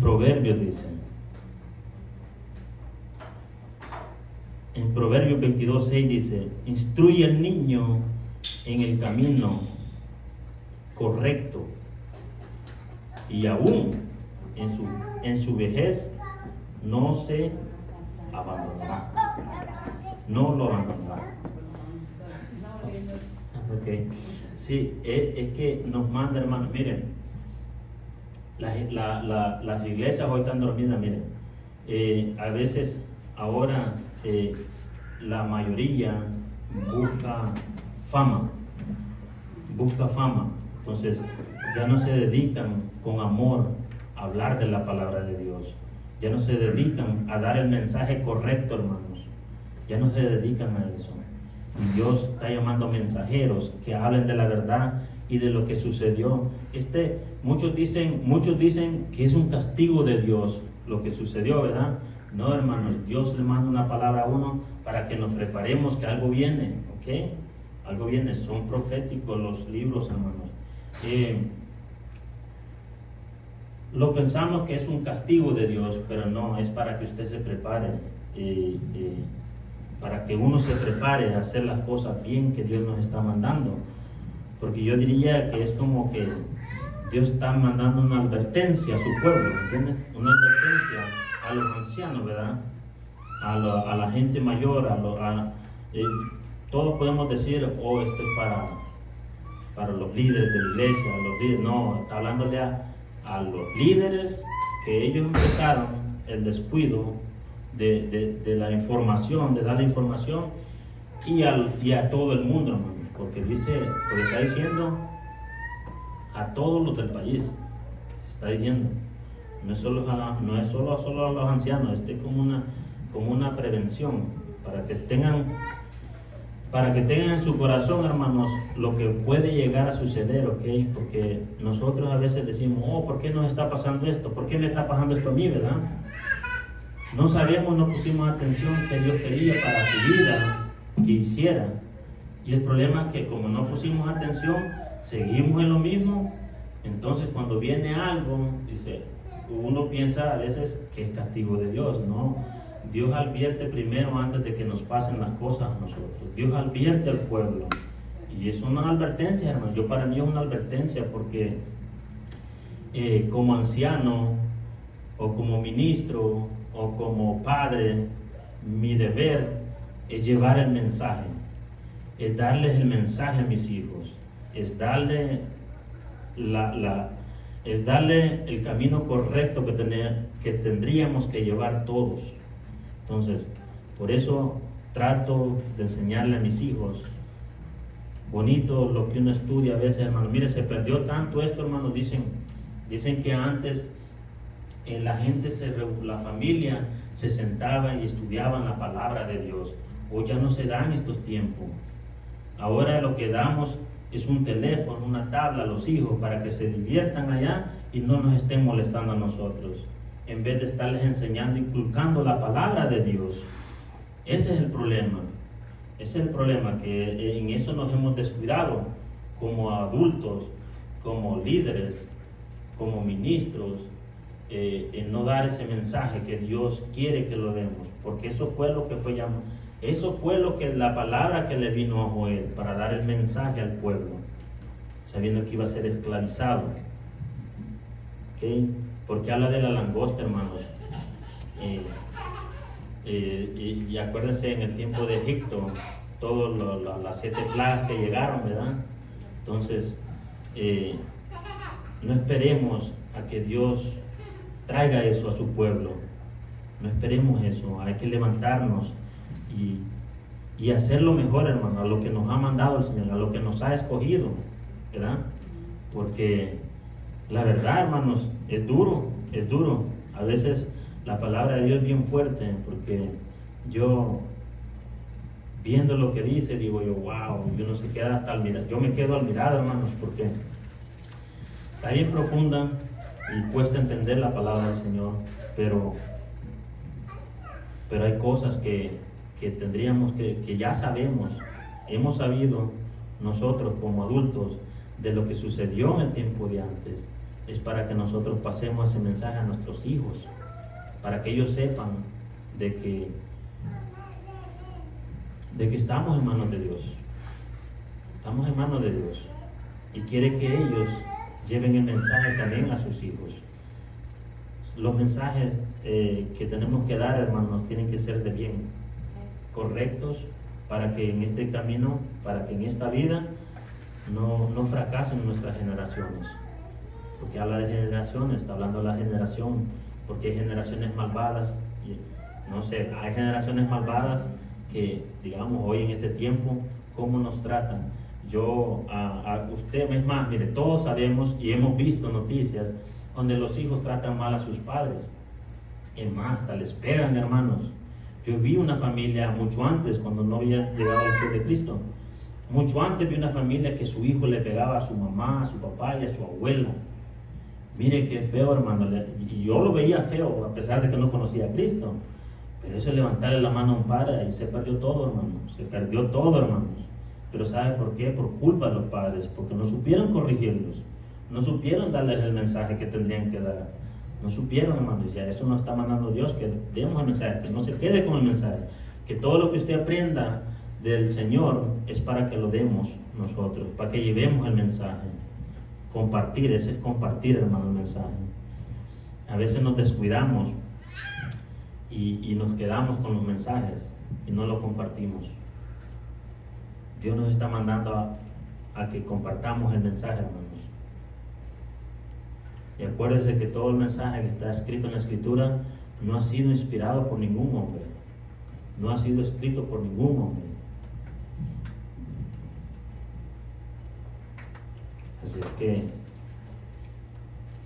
Proverbios dice, en Proverbios 22:6 dice, instruye al niño en el camino correcto y aún en su vejez no se abandonará, no lo abandonará. Okay. Sí, es que nos manda, hermanos, miren, las iglesias hoy están dormidas, miren, a veces ahora la mayoría busca fama, entonces ya no se dedican con amor a hablar de la palabra de Dios, ya no se dedican a dar el mensaje correcto, hermanos, ya no se dedican a eso. Y Dios está llamando mensajeros que hablen de la verdad y de lo que sucedió. Muchos dicen que es un castigo de Dios lo que sucedió, ¿verdad? No, hermanos, Dios le manda una palabra a uno para que nos preparemos que algo viene, ¿ok? Algo viene, son proféticos los libros, hermanos. Lo pensamos que es un castigo de Dios, pero no, es para que usted se prepare, para que uno se prepare a hacer las cosas bien que Dios nos está mandando. Porque yo diría que es como que Dios está mandando una advertencia a su pueblo, ¿entiendes? Una advertencia a los ancianos, ¿verdad? A la gente mayor, todos podemos decir, oh, esto es para los líderes de la iglesia, los líderes. No, está hablándole a los líderes que ellos empezaron el descuido de la información, de dar la información, y a todo el mundo, hermano, porque está diciendo a todos los del país, está diciendo, no es solo a los ancianos, es como una prevención para que tengan en su corazón, hermanos, lo que puede llegar a suceder, ¿ok? Porque nosotros a veces decimos, oh, ¿por qué nos está pasando esto? ¿Por qué me está pasando esto a mí, verdad? No sabemos, no pusimos atención que Dios quería para su vida que hiciera. Y el problema es que como no pusimos atención, seguimos en lo mismo. Entonces cuando viene algo, uno piensa a veces que es castigo de Dios, ¿no? Dios advierte primero antes de que nos pasen las cosas a nosotros. Dios advierte al pueblo. Y es una advertencia, hermano. Para mí es una advertencia porque como anciano o como ministro o como padre, mi deber es llevar el mensaje, es darles el mensaje a mis hijos, es darle el camino correcto que tendríamos que llevar todos. Entonces, por eso trato de enseñarle a mis hijos. Bonito lo que uno estudia a veces, hermano. Mire, se perdió tanto esto, hermano. Dicen que antes la familia se sentaba y estudiaban la palabra de Dios. Hoy ya no se da en estos tiempos. Ahora lo que damos es un teléfono, una tabla a los hijos para que se diviertan allá y no nos estén molestando a nosotros, en vez de estarles enseñando, inculcando la palabra de Dios. Ese es el problema. Ese es el problema, que en eso nos hemos descuidado como adultos, como líderes, como ministros, en no dar ese mensaje que Dios quiere que lo demos, porque eso fue lo que fue llamado. Eso fue la palabra que le vino a Joel, para dar el mensaje al pueblo, sabiendo que iba a ser esclavizado. ¿Okay? Porque habla de la langosta, hermanos. Y acuérdense, en el tiempo de Egipto, todas las 7 plagas que llegaron, ¿verdad? Entonces, no esperemos a que Dios traiga eso a su pueblo. No esperemos eso. Hay que levantarnos y hacer lo mejor, hermano, a lo que nos ha mandado el Señor, a lo que nos ha escogido, ¿verdad? Porque la verdad, hermanos, es duro. A veces la palabra de Dios es bien fuerte, porque yo, viendo lo que dice, digo yo, wow, uno se queda hasta admirado. Yo me quedo admirado, hermanos, porque está bien profunda y cuesta entender la palabra del Señor, pero hay cosas que tendríamos que ya sabemos, hemos sabido nosotros como adultos de lo que sucedió en el tiempo de antes, es para que nosotros pasemos ese mensaje a nuestros hijos, para que ellos sepan de que estamos en manos de Dios. Estamos en manos de Dios. Y quiere que ellos lleven el mensaje también a sus hijos. Los mensajes que tenemos que dar, hermanos, tienen que ser de bien, correctos, para que en este camino, para que en esta vida no fracasen nuestras generaciones. Porque habla de generaciones, está hablando de la generación, porque hay generaciones malvadas, no sé, hay generaciones malvadas que, digamos, hoy en este tiempo, ¿cómo nos tratan? Yo, a usted, es más, mire, todos sabemos y hemos visto noticias donde los hijos tratan mal a sus padres. Es más, hasta les pegan, hermanos. Yo vi una familia mucho antes, cuando no había llegado al pie de Cristo. Mucho antes vi una familia que su hijo le pegaba a su mamá, a su papá y a su abuela. Mire qué feo, hermano. Y yo lo veía feo, a pesar de que no conocía a Cristo. Pero eso es levantarle la mano a un padre y se perdió todo, hermanos. Se perdió todo, hermanos. Pero ¿sabe por qué? Por culpa de los padres, porque no supieron corregirlos, no supieron darles el mensaje que tendrían que dar, no supieron, hermanos. Ya eso nos está mandando Dios, que demos el mensaje, que no se quede con el mensaje, que todo lo que usted aprenda del Señor es para que lo demos nosotros, para que llevemos el mensaje. Compartir, ese es compartir, hermano, el mensaje. A veces nos descuidamos y nos quedamos con los mensajes y no lo compartimos. Dios nos está mandando a que compartamos el mensaje, hermanos. Y acuérdense que todo el mensaje que está escrito en la Escritura no ha sido inspirado por ningún hombre. No ha sido escrito por ningún hombre. Así es que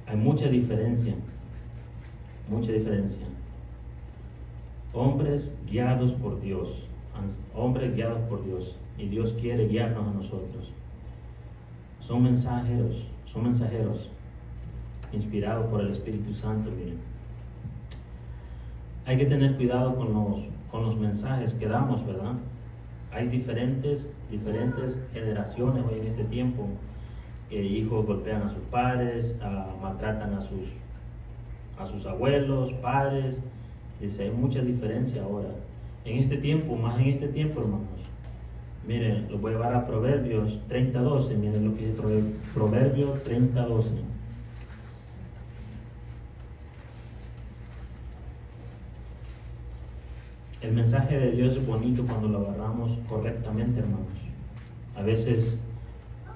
hay mucha diferencia. Mucha diferencia. Hombres guiados por Dios. Hombres guiados por Dios. Y Dios quiere guiarnos a nosotros. Son mensajeros, inspirados por el Espíritu Santo. Miren, hay que tener cuidado con los mensajes que damos, ¿verdad? Hay diferentes generaciones hoy en este tiempo. Hijos golpean a sus padres, maltratan a sus abuelos, padres. Dice, hay mucha diferencia ahora. En este tiempo, más en este tiempo, hermanos. Miren, lo voy a llevar a Proverbios 30:12. Miren lo que es Proverbios 30:12. El mensaje de Dios es bonito cuando lo agarramos correctamente, hermanos. A veces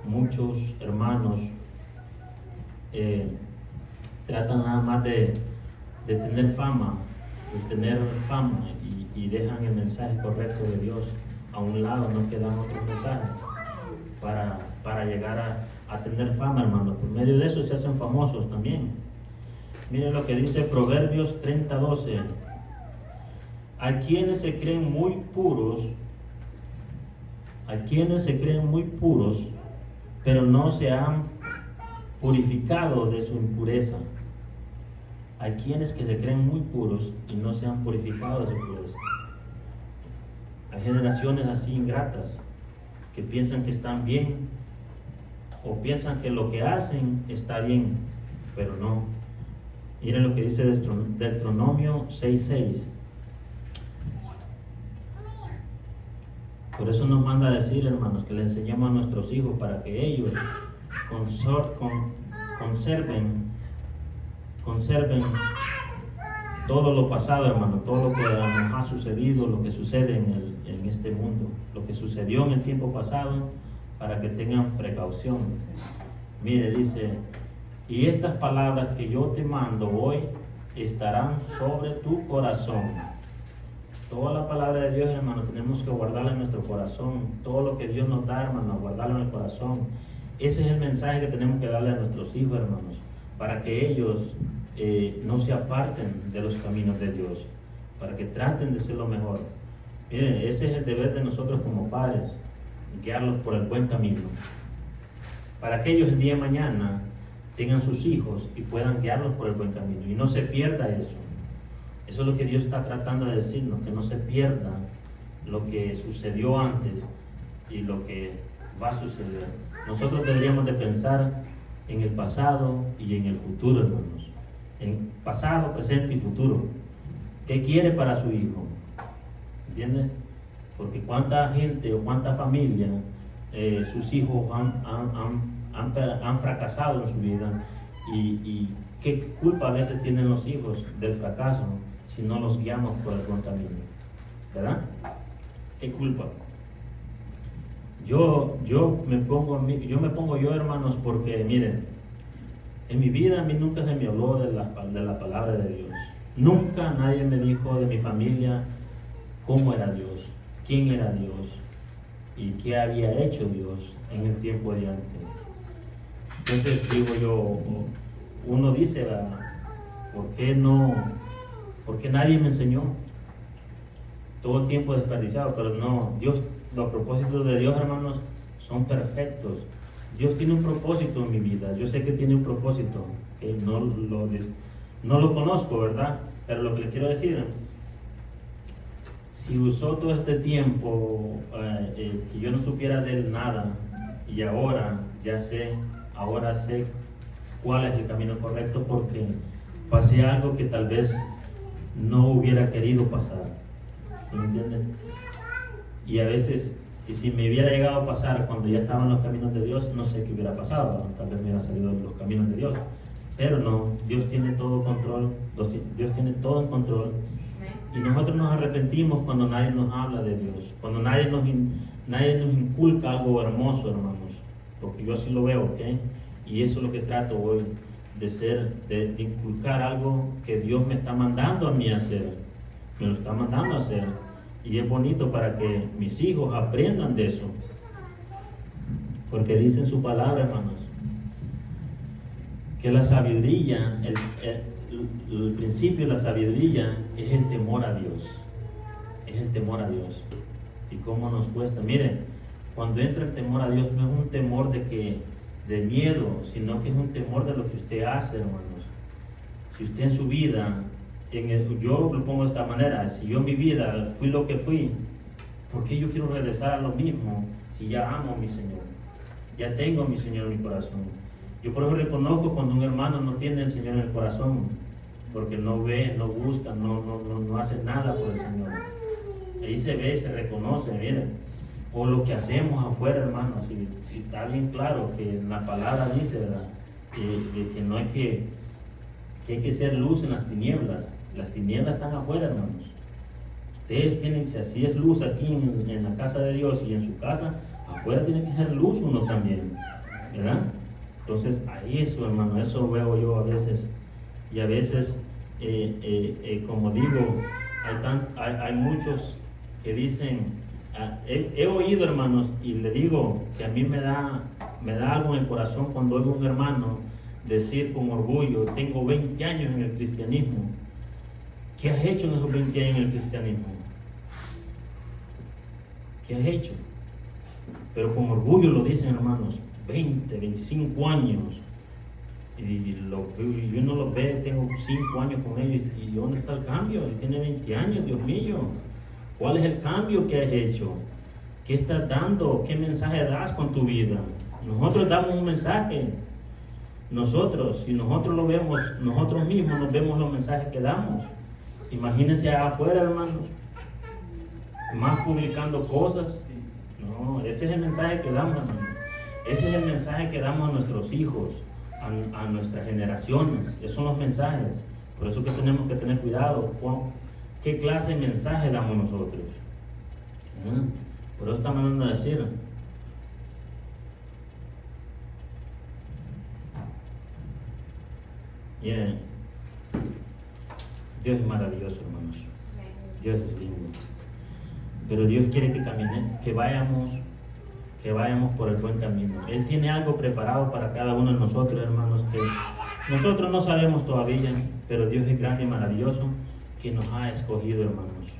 muchos hermanos tratan nada más de tener fama, y dejan el mensaje correcto de Dios a un lado, no quedan otros mensajes para llegar a tener fama, hermanos. Por medio de eso se hacen famosos también. Miren lo que dice Proverbios 30:12. A quienes se creen muy puros, pero no se han purificado de su impureza. Hay quienes que se creen muy puros y no se han purificado de su impureza. Hay generaciones así ingratas que piensan que están bien o piensan que lo que hacen está bien, pero no. Miren lo que dice Deuteronomio 6:6. Por eso nos manda a decir, hermanos, que le enseñemos a nuestros hijos para que ellos conserven todo lo pasado, hermano, todo lo que nos ha sucedido, lo que sucede en este mundo, lo que sucedió en el tiempo pasado, para que tengan precaución. Mire, dice, y estas palabras que yo te mando hoy estarán sobre tu corazón. Toda la palabra de Dios, hermano, tenemos que guardarla en nuestro corazón. Todo lo que Dios nos da, hermano, guardarlo en el corazón. Ese es el mensaje que tenemos que darle a nuestros hijos, hermanos, para que ellos no se aparten de los caminos de Dios, para que traten de ser lo mejor. Miren, ese es el deber de nosotros como padres, guiarlos por el buen camino, para que ellos el día de mañana tengan sus hijos y puedan guiarlos por el buen camino y no se pierda eso. Eso es lo que Dios está tratando de decirnos, que no se pierda lo que sucedió antes y lo que va a suceder. Nosotros deberíamos de pensar en el pasado y en el futuro, hermanos. En pasado, presente y futuro. ¿Qué quiere para su hijo? ¿Entiendes? Porque cuánta gente o cuánta familia, sus hijos han fracasado en su vida, y qué culpa a veces tienen los hijos del fracaso si no los guiamos por el buen camino, ¿verdad? ¿Qué culpa? Yo me pongo yo, hermanos, porque miren, en mi vida a mí nunca se me habló de la palabra de Dios. Nunca nadie me dijo de mi familia cómo era Dios, quién era Dios y qué había hecho Dios en el tiempo de antes. Entonces digo yo, uno dice, ¿verdad? ¿Por qué nadie me enseñó? Todo el tiempo desperdiciado, pero no, Dios, los propósitos de Dios, hermanos, son perfectos. Dios tiene un propósito en mi vida. Yo sé que tiene un propósito, que no lo conozco, ¿verdad? Pero lo que le quiero decir, si usó todo este tiempo que yo no supiera de él nada, y ahora sé cuál es el camino correcto, porque pasé algo que tal vez no hubiera querido pasar. ¿Sí me entienden? Y a veces, y si me hubiera llegado a pasar cuando ya estaba en los caminos de Dios, no sé qué hubiera pasado, ¿no? Tal vez me hubiera salido de los caminos de Dios. Pero no, Dios tiene todo control, Dios tiene todo en control. Y nosotros nos arrepentimos cuando nadie nos habla de Dios, cuando nadie nos inculca algo hermoso, hermanos, porque yo así lo veo, ¿ok? Y eso es lo que trato hoy, de inculcar algo que Dios me está mandando a mí a hacer, me lo está mandando a hacer, y es bonito para que mis hijos aprendan de eso, porque dice en su palabra, hermanos, que la sabiduría, el principio de la sabiduría es el temor a Dios. Es el temor a Dios. ¿Y cómo nos cuesta? Miren, cuando entra el temor a Dios, no es un temor de miedo, sino que es un temor de lo que usted hace, hermanos. Si usted en su vida, yo lo pongo de esta manera, si yo en mi vida fui lo que fui, ¿por qué yo quiero regresar a lo mismo si ya amo a mi Señor? Ya tengo a mi Señor en mi corazón. Yo por eso reconozco cuando un hermano no tiene al Señor en el corazón, porque no ve, no busca, no hace nada por el Señor. Ahí se ve, se reconoce, miren. O lo que hacemos afuera, hermanos, si está bien claro que en la palabra dice, ¿verdad? Que no hay que hay que ser luz en las tinieblas. Las tinieblas están afuera, hermanos. Ustedes tienen, si así es luz aquí en la casa de Dios y en su casa, afuera tiene que ser luz uno también, ¿verdad? Entonces, ahí eso, hermano, eso veo yo a veces. Y a veces, como digo, hay muchos que dicen, he oído, hermanos, y le digo que a mí me da algo en el corazón cuando oigo a un hermano decir con orgullo, tengo 20 años en el cristianismo. ¿Qué has hecho en esos 20 años en el cristianismo? ¿Qué has hecho? Pero con orgullo lo dicen, hermanos, 20, 25 años. Y uno los ve, tengo 5 años con ellos, ¿y dónde está el cambio? Tiene 20 años, Dios mío. ¿Cuál es el cambio que has hecho? ¿Qué estás dando? ¿Qué mensaje das con tu vida? Nosotros damos un mensaje. Si nosotros lo vemos, nosotros mismos nos vemos los mensajes que damos. Imagínense allá afuera, hermanos, más publicando cosas. No, ese es el mensaje que damos, hermanos. Ese es el mensaje que damos a nuestros hijos, a nuestras generaciones. Esos son los mensajes. Por eso que tenemos que tener cuidado. ¿Qué clase de mensaje damos nosotros? Por eso estamos mandando a decir. Miren, Dios es maravilloso, hermanos. Dios es lindo. Pero Dios quiere que vayamos por el buen camino. Él tiene algo preparado para cada uno de nosotros, hermanos, que nosotros no sabemos todavía, pero Dios es grande y maravilloso, que nos ha escogido, hermanos.